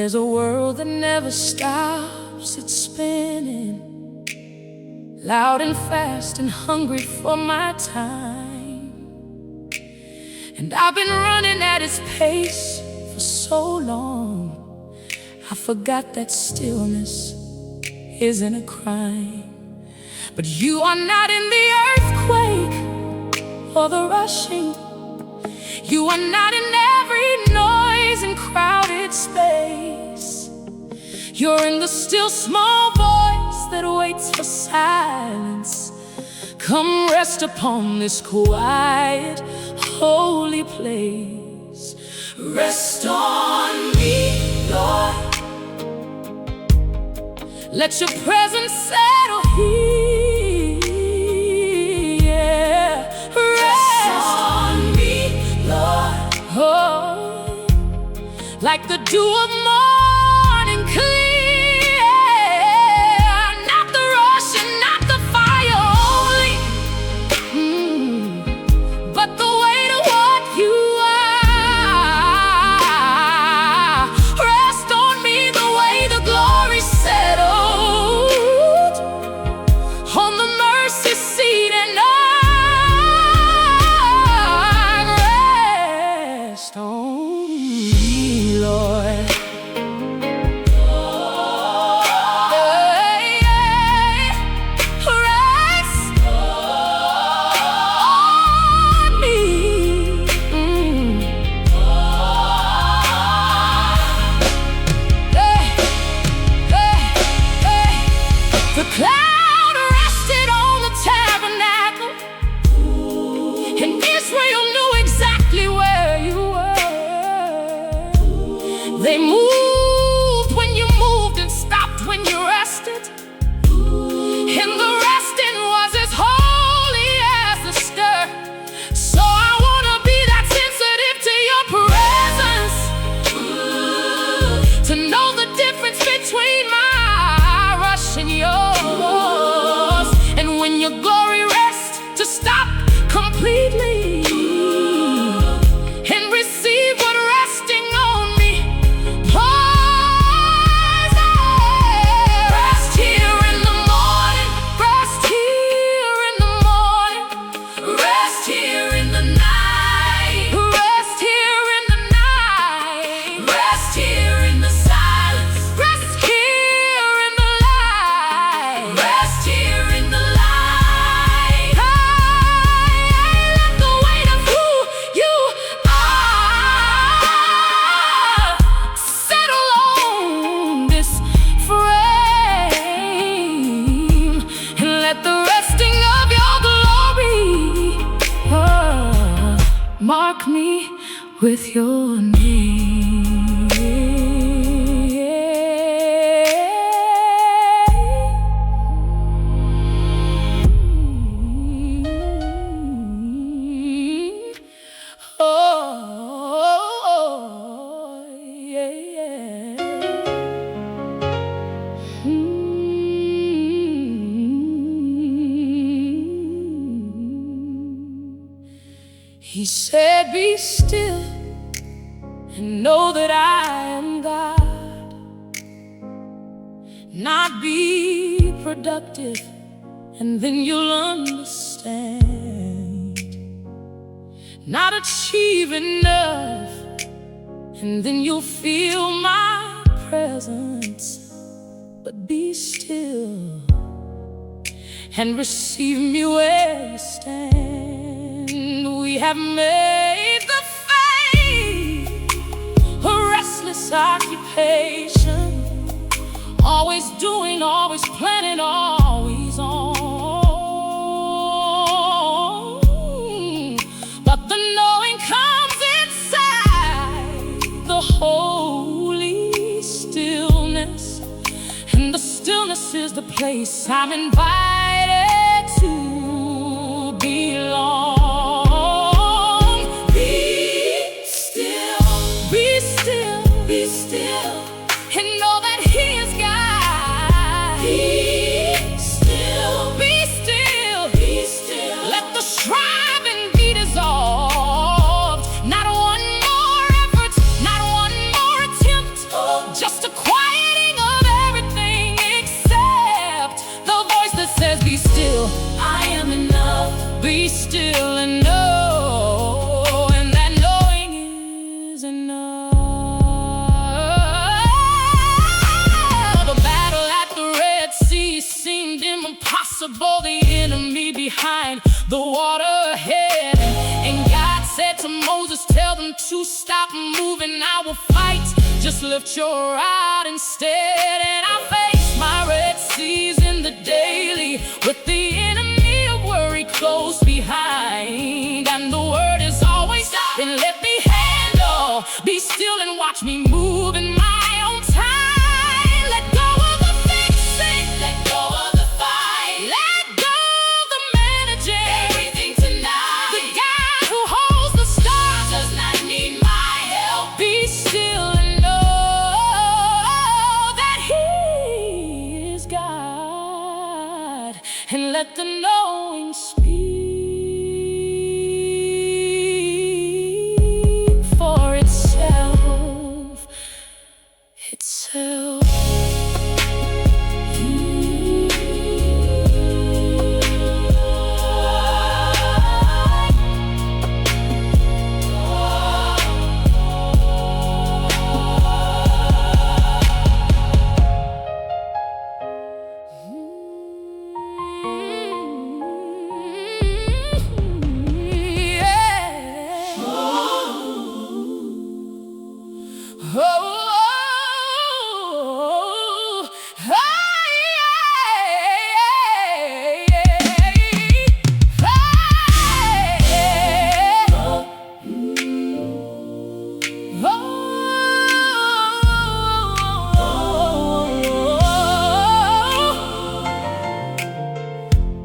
There's a world that never stops, it's spinning, loud and fast and hungry for my time. And I've been running at its pace for so long, I forgot that stillness isn't a crime. But you are not in the earthquake or the rushing. You are not in every noise and crowded space. You're in the still small voice that waits for silence. Come rest upon this quiet, holy place. Rest on me, Lord. Let your presence settle here. Yeah. Rest on me, Lord. Oh, like the dew of morning clear. Not the rush and not the fire only, but the weight of what you are. Rest on me the way the glory settled on the mercy seat, and rest on me, Lord. Rest on me. The cloud rested on the tabernacle, and Israel knew exactly where you were. They moved when you moved and stopped when you rested, and the resting was as holy as the stir. So I wanna be that sensitive to your presence, to know the difference between my rush and yours. And when your glory rests, to stop completely and receive what resting on me pours. Rest here in the morning, rest here in the morning, rest here in the night, rest here in the night, rest here in the silence, rest here in the light, rest here in the light. Let the weight of who you are settle on this frame, and let the resting of your glory mark me with your name. Oh, yeah, yeah. He said, be still and know that I am God. Not be productive, and then you'll understand. Not achieve enough, and then you'll feel my presence. But be still and receive me where you stand. We have made the faith a restless occupation, always doing, always planning, always on. But the knowing comes inside the holy stillness, and the stillness is the place I'm invited to belong. Be still, be still, be still, and know that He is God. Be still, be still, be still. Let the striving be dissolved. Not one more effort, not one more attempt, just a behind, the water ahead. And God said to Moses, tell them to stop moving, I will fight, just lift your rod instead. And I face my Red Seas in the daily, with the enemy of worry close behind. And the word is always stop and let me handle, be still and watch me move in my own time. Let go of the fixing, let go of the fight, let go of the managing everything tonight. The God who holds the stars does not need my help. Be still and know that He is God, and let the knowing speak for itself.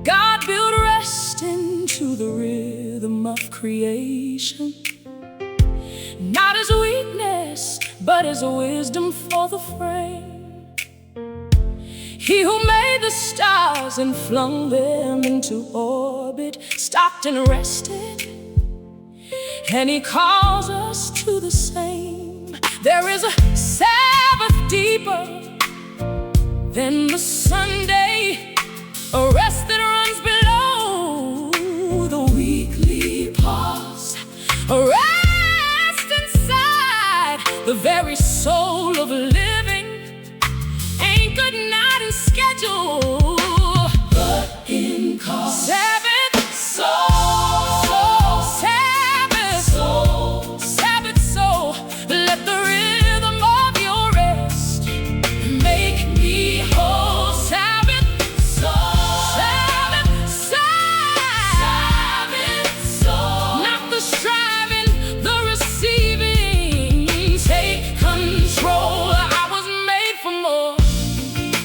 God built rest into the rhythm of creation, not as weakness, but as a wisdom for the frame. He who made the stars and flung them into orbit stopped and rested, and He calls us to the same. There is a Sabbath deeper than the Sunday, a rest that runs below the weekly pause, a rest inside the very soul of living, anchored not in schedule, but in cause. Sabbath soul, Sabbath soul, Sabbath soul, let the rhythm of your rest make me whole. Sabbath soul, Sabbath soul, not the striving, the receiving. Take control. I was made for more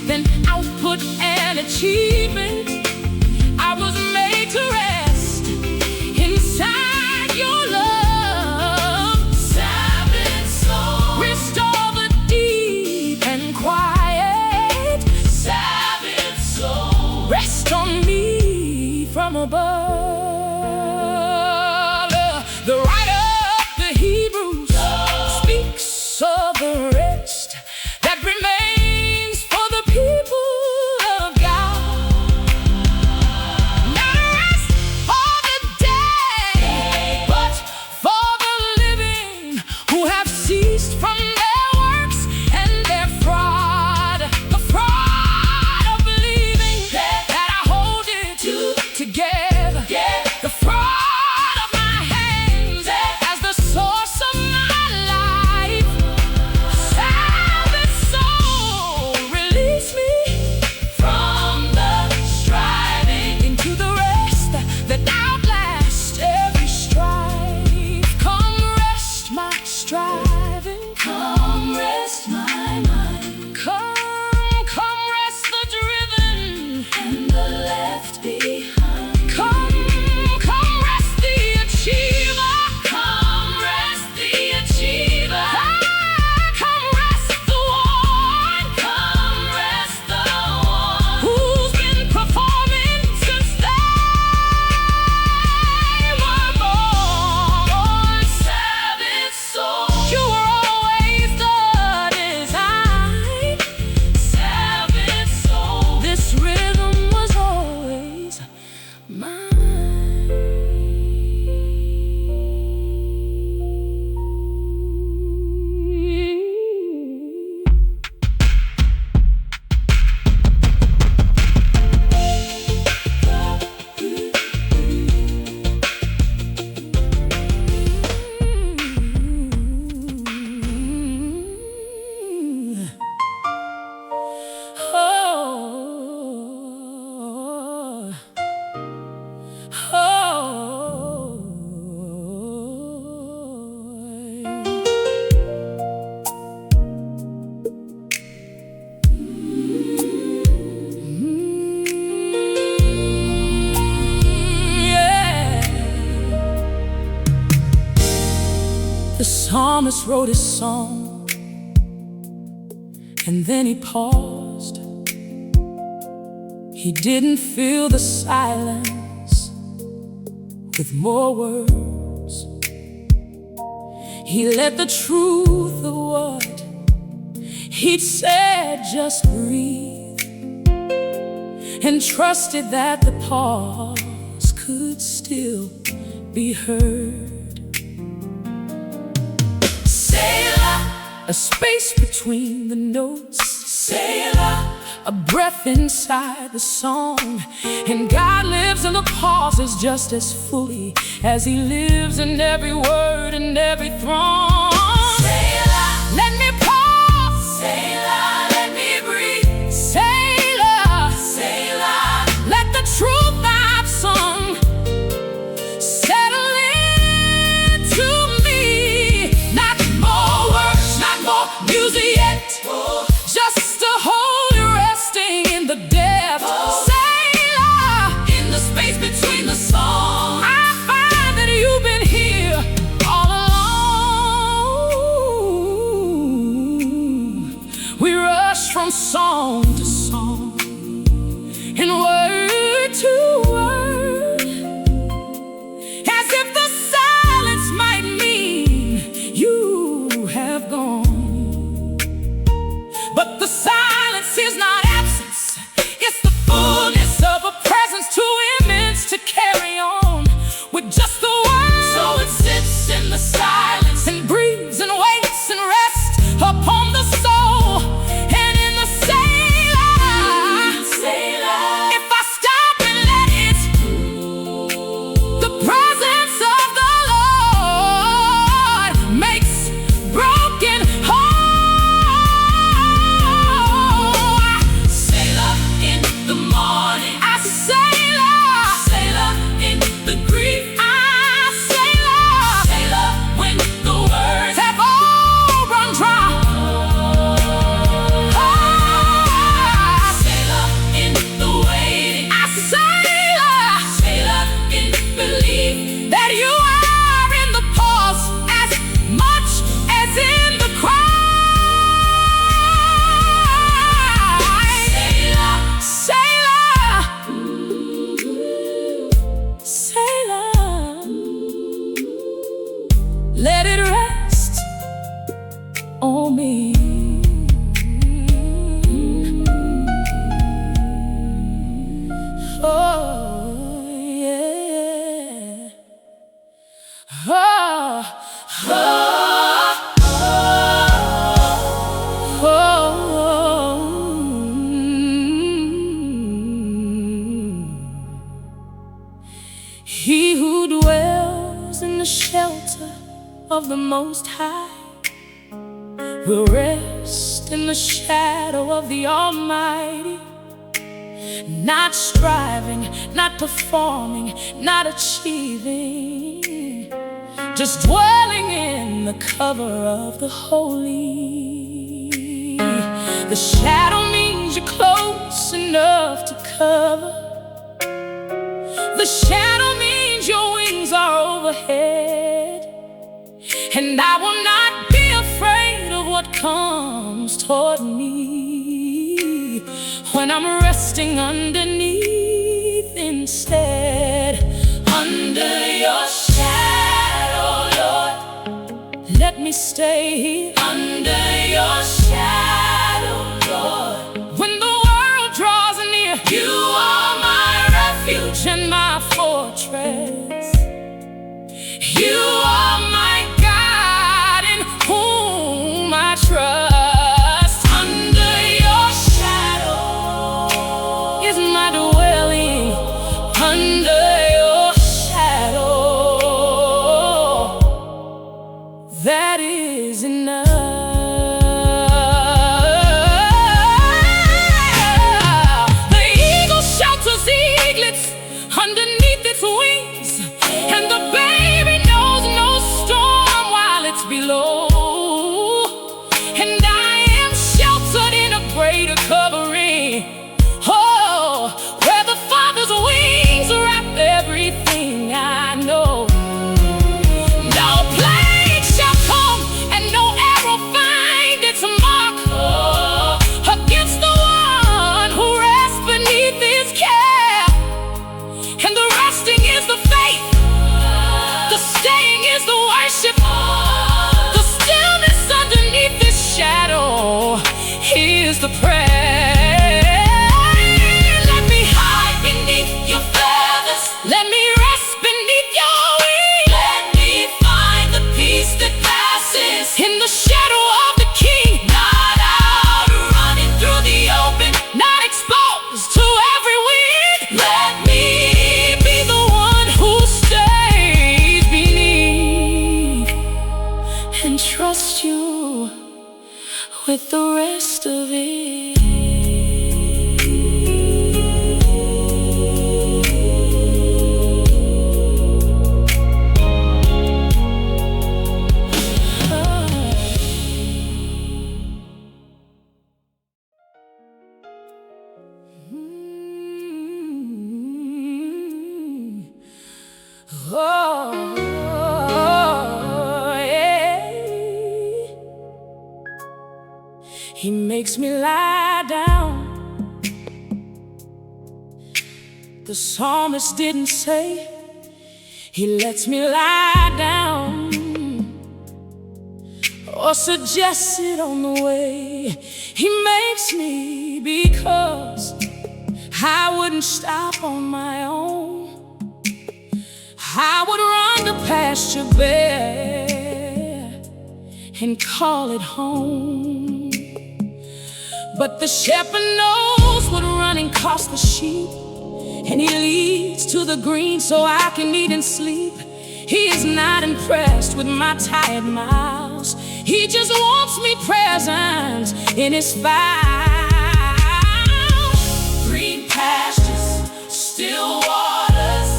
than output and achievement. I was made to rest inside your love. Sabbath soul, restore the deep and quiet. Sabbath soul, rest on me from above. The writer of the Hebrews speaks of the rest that remains for the people of God. psalmist wrote his song, and then he paused. He didn't fill the silence with more words. He let the truth of what he'd said just breathe, and trusted that the pause could still be heard. Selah, a space between the notes. Selah, a breath inside the song. And God lives in the pauses just as fully as He lives in every word and every throng. Selah, let me pause. Selah, let me breathe. Selah, Selah, let the truth I've sung settle into me. Not more words, not more music yet, just a holy resting in the depth. Selah, in the space between the songs, I find that you've been here all along. We rush from song to song, and word to word, as if the silence might mean you have gone. But the silence is not absence, it's the fullness of a presence too immense to carry on with just the word. So it sits in the silence and breathes and waits and rests upon the soul. And in the Selah, if I stop and let it, the presence of the Lord makes broken whole. Selah in the morning, I Selah. Selah in the grief, I Selah. Selah when the words have all run dry. Selah in the waiting, I Selah. Selah in belief that you are in the pause as much as in the cry. Selah, Selah, Selah. Let it rest on me. Oh, yeah. Oh, He who dwells in the shelter of the Most High will rest in the shadow of the Almighty. Not striving, not performing, not achieving, just dwelling in the cover of the holy. The shadow means you're close enough to cover. The shadow means your wings are overhead. And I will not be afraid of what comes toward me when I'm resting underneath instead. Under your shadow, Lord, let me stay here. Under your shadow, Lord, when the world draws near, you are my refuge and my fortress. You are my God in whom I trust. Under your shadow is my dwelling. Under your shadow, that is enough. with the rest of it. Oh, yeah. He makes me lie down. The psalmist didn't say he lets me lie down or suggest it on the way. He makes me because I wouldn't stop on my own. I would run to pasture bare and call it home. But the shepherd knows what running costs the sheep, and he leads to the green so I can eat and sleep. He is not impressed with my tired miles. He just wants me present in his fire. Green pastures, still waters,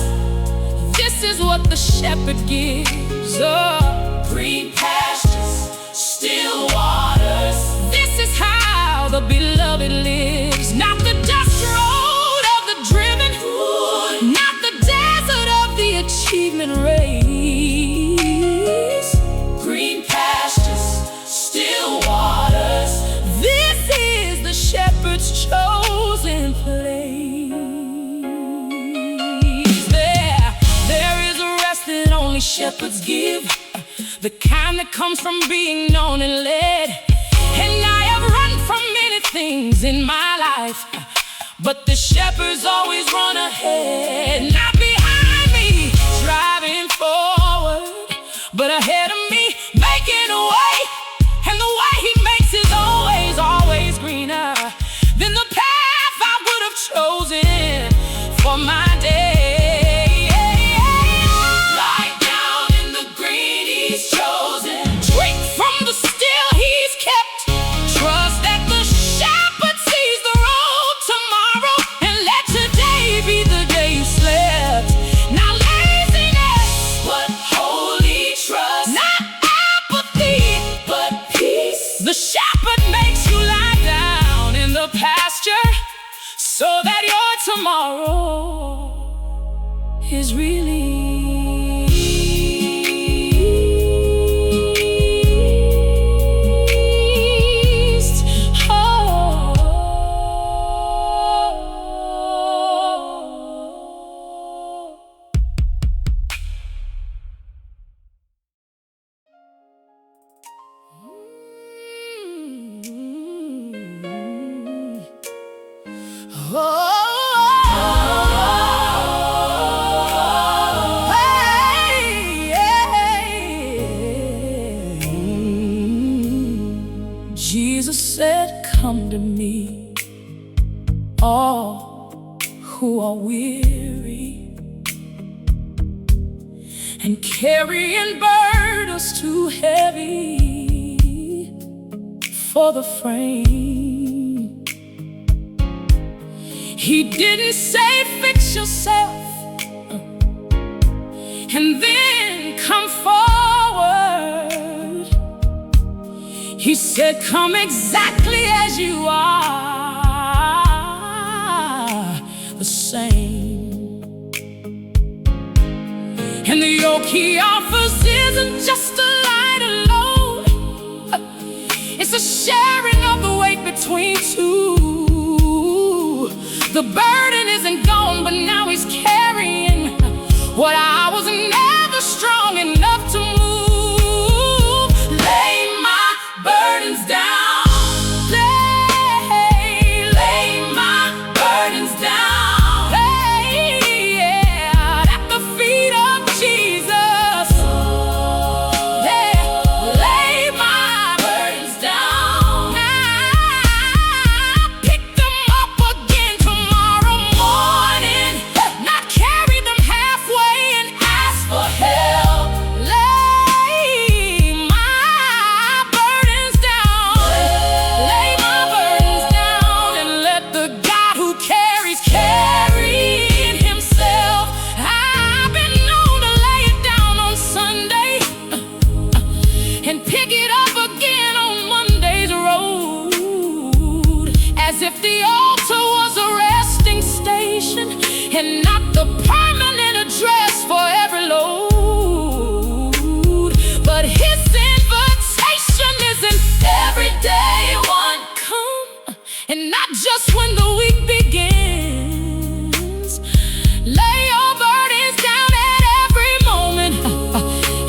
this is what the shepherd gives. Oh, green pastures, still waters, this is how the beloved lives. Not the dust road of the driven, not the desert of the achievement race. Green pastures, still waters, this is the shepherd's chosen place. Only shepherds give, the kind that comes from being known and led. And I have run from many things in my life, but the shepherds always run ahead. Not behind me, driving forward, but ahead of me, making a way. And the way he makes is always, always greener than the path I would have chosen for my day. The shepherd makes you lie down in the pasture so that your tomorrow is released. Oh, Jesus said, come to me, all who are weary and carrying burdens too heavy for the frame. He didn't say fix yourself and then come forward. He said, come exactly as you are, the same. And the yoke he offers isn't just a lighter load, it's a sharing of the weight between two. The burden isn't gone, but now he's carrying what I was never strong enough to move. Lay my burdens down. Lay my burdens down. Yeah, at the feet of Jesus. Yeah, lay my burdens down. I pick them up again tomorrow if the altar was a resting station and not the permanent address for every load. But his invitation is an everyday one. Come, and not just when the week begins. Lay your burdens down at every moment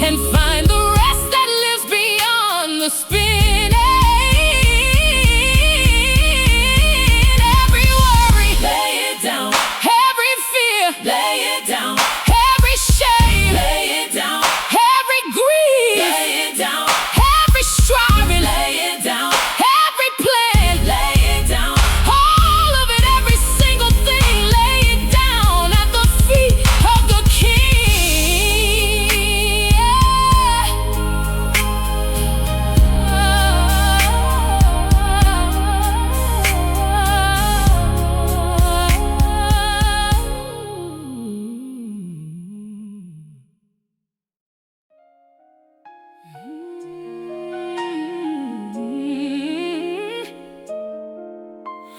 and find the rest that lives beyond the spin.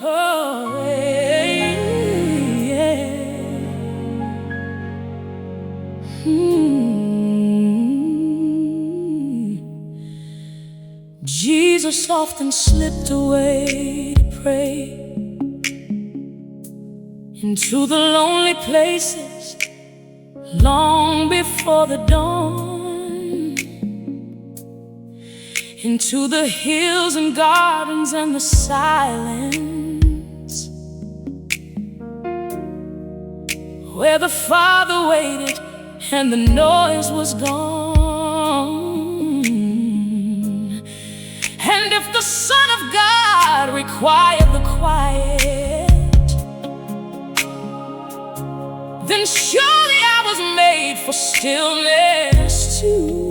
Oh, yeah. Jesus often slipped away to pray into the lonely places long before the dawn, into the hills and gardens and the silence, where the Father waited and the noise was gone. And if the Son of God required the quiet, then surely I was made for stillness too.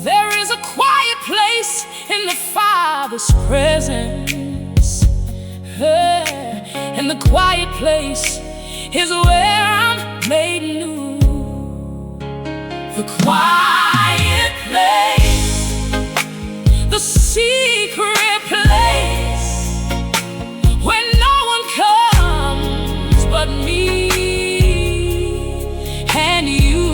There is a quiet place in the Father's presence, and the quiet place is where I'm made new. The quiet place, the secret place, where no one comes but me and you.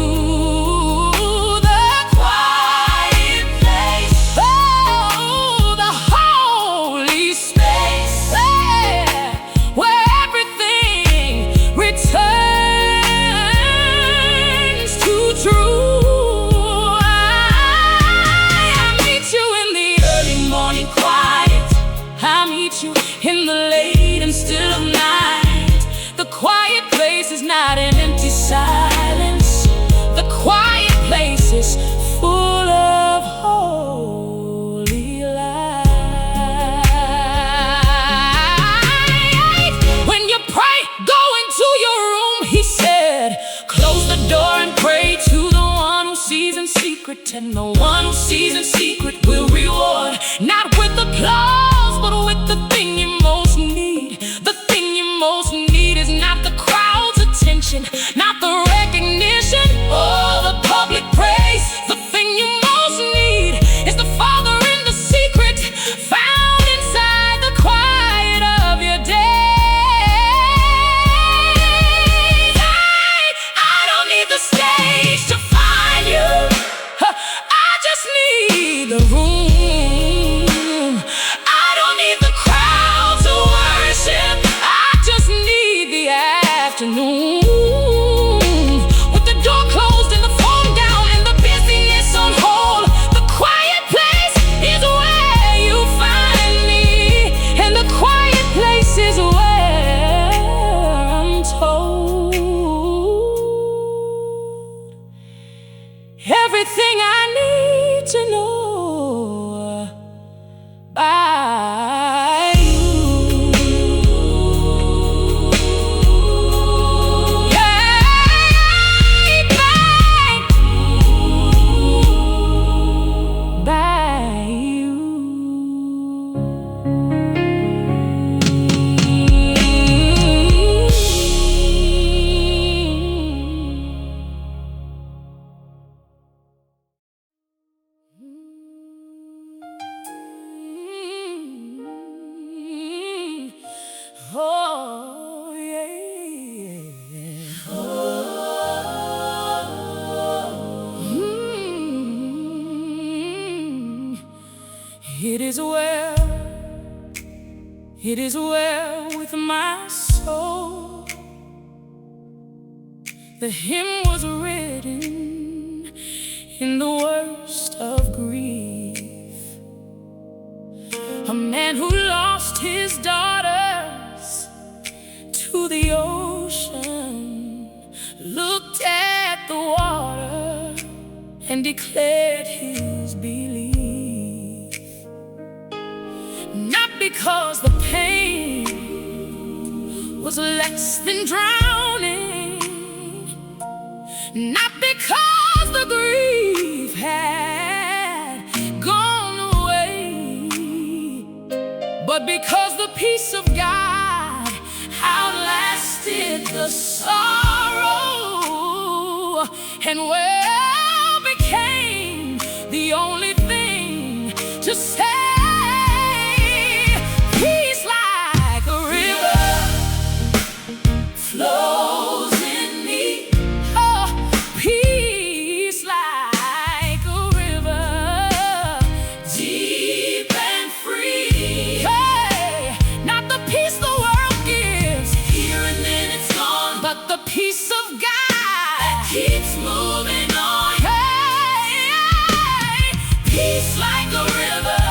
The quiet place, oh, the holy space, where everything returns to truth. In the late and still of night, the quiet place is not an empty silence. The quiet place is full of holy light. When you pray, go into your room, he said. Close the door and pray to the one who sees in secret, and the one who sees in secret will reward, not with applause, but with the thing you most need. The thing you most need is not the crowd's attention, not the recognition or the public praise. The thing you most need is the Father in the secret, found inside the quiet of your days. I don't need the stage to find you, I just need the room. I it is well with my soul. The hymn was written in the worst of grief. A man who lost his daughters to the ocean looked at the water and declared his belief. Not because the pain was less than drowning, not because the grief had gone away, but because the peace of God outlasted the sorrow, and well became the only thing to say. Peace like a river flows in me. Oh, peace like a river, deep and free. Hey, not the peace the world gives, here and then it's gone, but the peace of God that keeps moving on. Hey, peace like a river,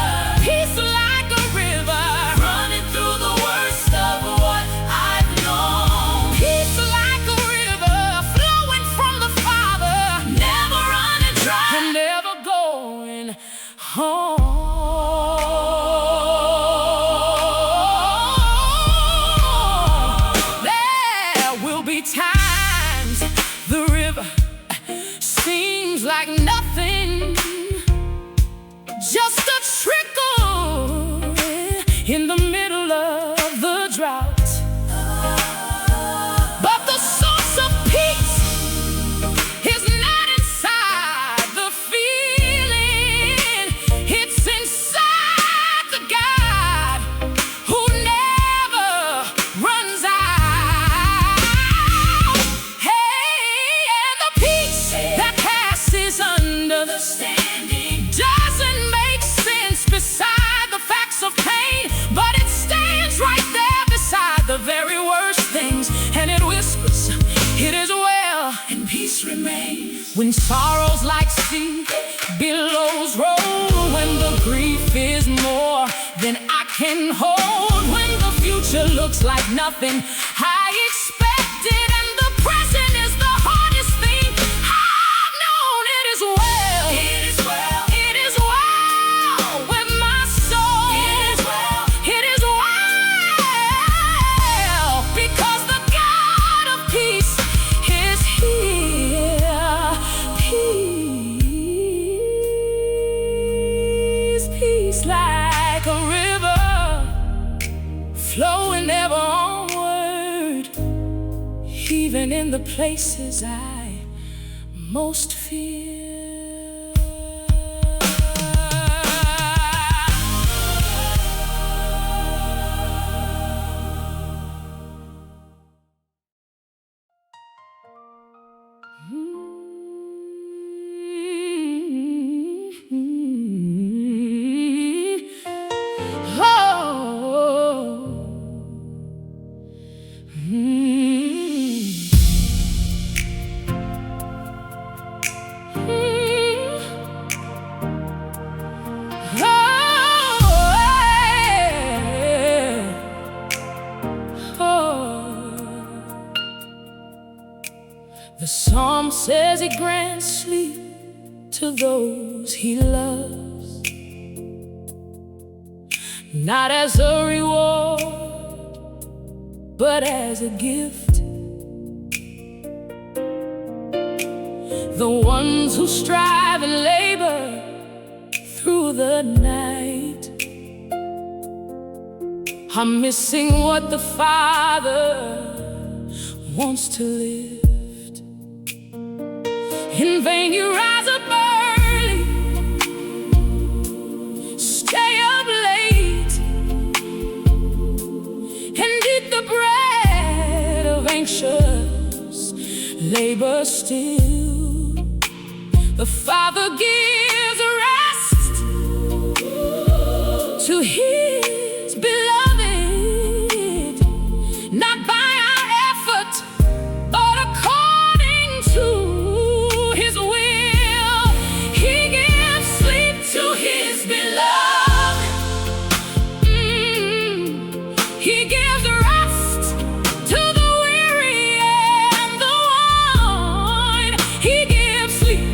peace like a river, running through the worst of what I've known. Peace like a river, flowing from the Father, never running dry and never going home. There will be times the river seems like nothing, just a trickle in the middle of the drought. But the source of peace is not inside the feeling, it's inside the God who never runs out. Hey, and the peace that passes understanding doesn't make sense beside the facts of pain, but it stands right there beside the very worst things, and it whispers, it is well, and peace remains. When sorrows like sea billows roll, when the grief is more than I can hold, when the future looks like nothing I expected, and the present is the hardest thing I've known, it is well, it is well, it is well with my soul. It is well, it is well, because the God of peace is here. Peace, peace like a river, flowing ever onward, even in the places I most fear. The psalm says he grants sleep to those he loves, not as a reward, but as a gift. The ones who strive and labor through the night are missing what the Father wants to lift. In vain you rise up early, stay up late, and eat the bread of anxious labor still. The Father gives rest to his beloved, not by our effort, but according to his will. He gives sleep to his beloved. He gives rest to the weary and the worn. He gives sleep.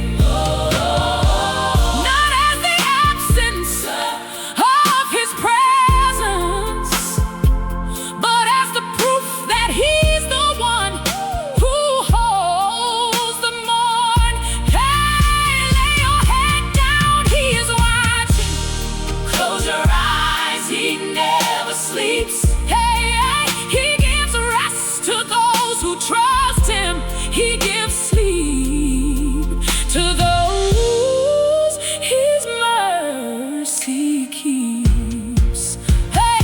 He gives rest to those who trust him. He gives sleep to those his mercy keeps. Hey,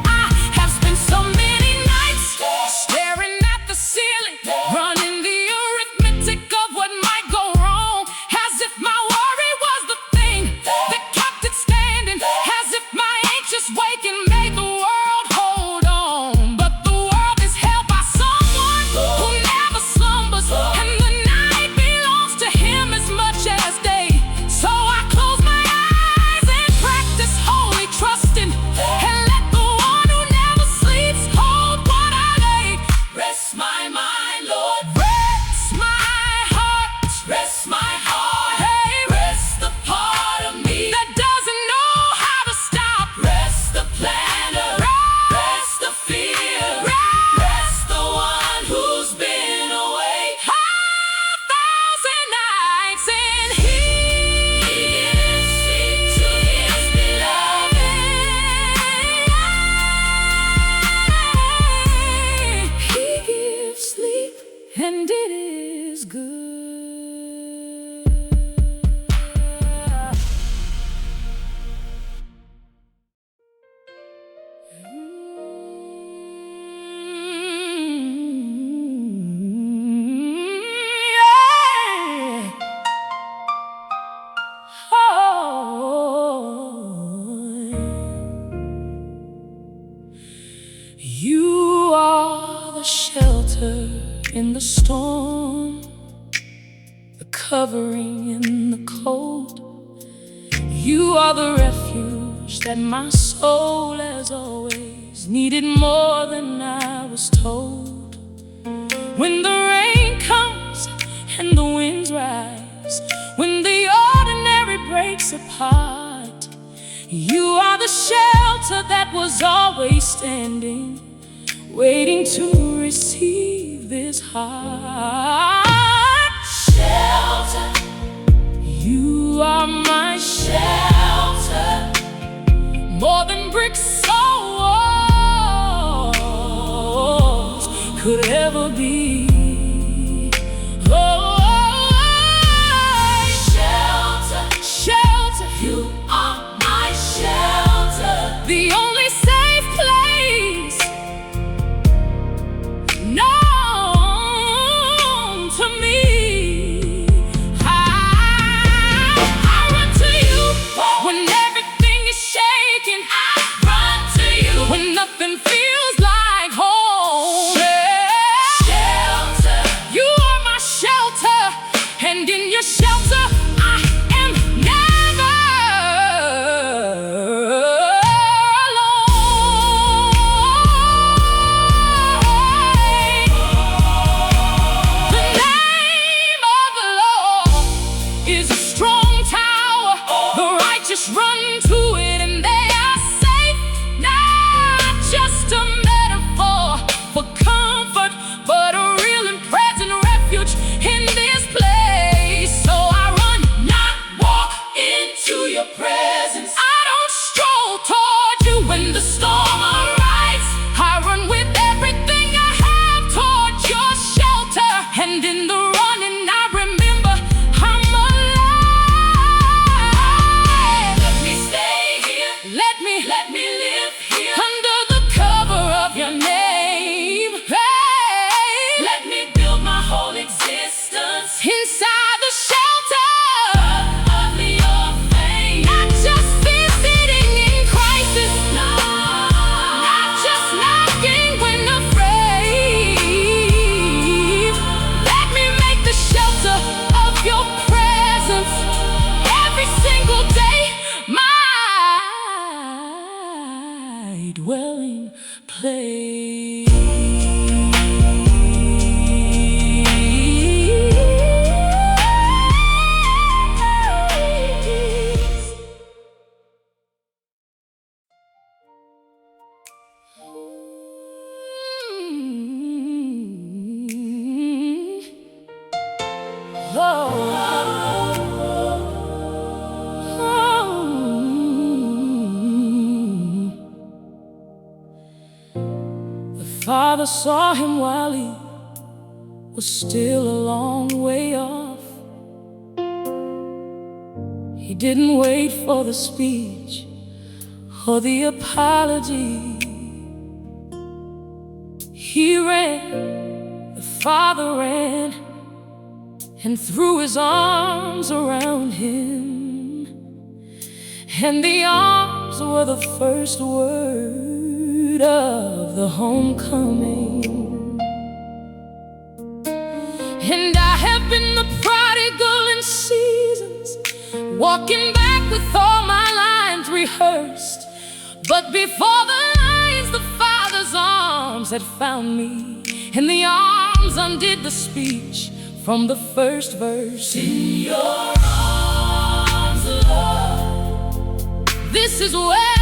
I have spent so many nights staring at the ceiling, running the arithmetic of what might go wrong, as if my worry was the thing that kept it standing, as if my anxious waking made the world hold on. But the world is held by someone who never slumbers, and the night belongs to him as much as day. So I close my eyes and practice holy trusting, and let the one who never sleeps hold what I lay. Rest my mind, Lord, rest my heart, rest my heart. Hey, rest the part of me that doesn't know how to stop. Rest the planner, rest the fear, rest the one who's been away 1,000 nights, and he gives sleep to his beloved. He gives sleep, and it is good. Yeah. You are the shelter in the storm, the covering in the cold. You are the refuge that my soul has always needed more than I was told. When the rain comes and the winds rise, when the ordinary breaks apart, you are the shelter that was always standing, waiting to receive this heart. Shelter, you are my shelter, more than bricks or walls could ever be. Oh, shelter, shelter, you are my shelter, the only safe place known to me. I run to you when everything is shaking. I run to you when nothing feels like home. Shelter, you are my shelter, and in your shelter I am never alone. The name of the Lord is a strong tower. The righteous run to it and they are safe. Not just a metaphor for comfort, but a real and present refuge in this place. So I run, not walk into your presence. I don't stroll toward you when the storm arrives. I run with everything I have toward your shelter, and in the running I remember I'm alive. Let me stay here, let me live here under the cover of your name. Hey, let me build my whole existence inside the shelter of your fame. Not just be sitting in Christ dwelling place. The Father saw him while he was still a long way off. He didn't wait for the speech or the apology. He ran, the Father ran, and threw his arms around him. And the arms were the first word of the homecoming. And I have been the prodigal in seasons, walking back with all my lines rehearsed. But before the lines, the Father's arms had found me, and the arms undid the speech from the first verse. In your arms, Lord, this is where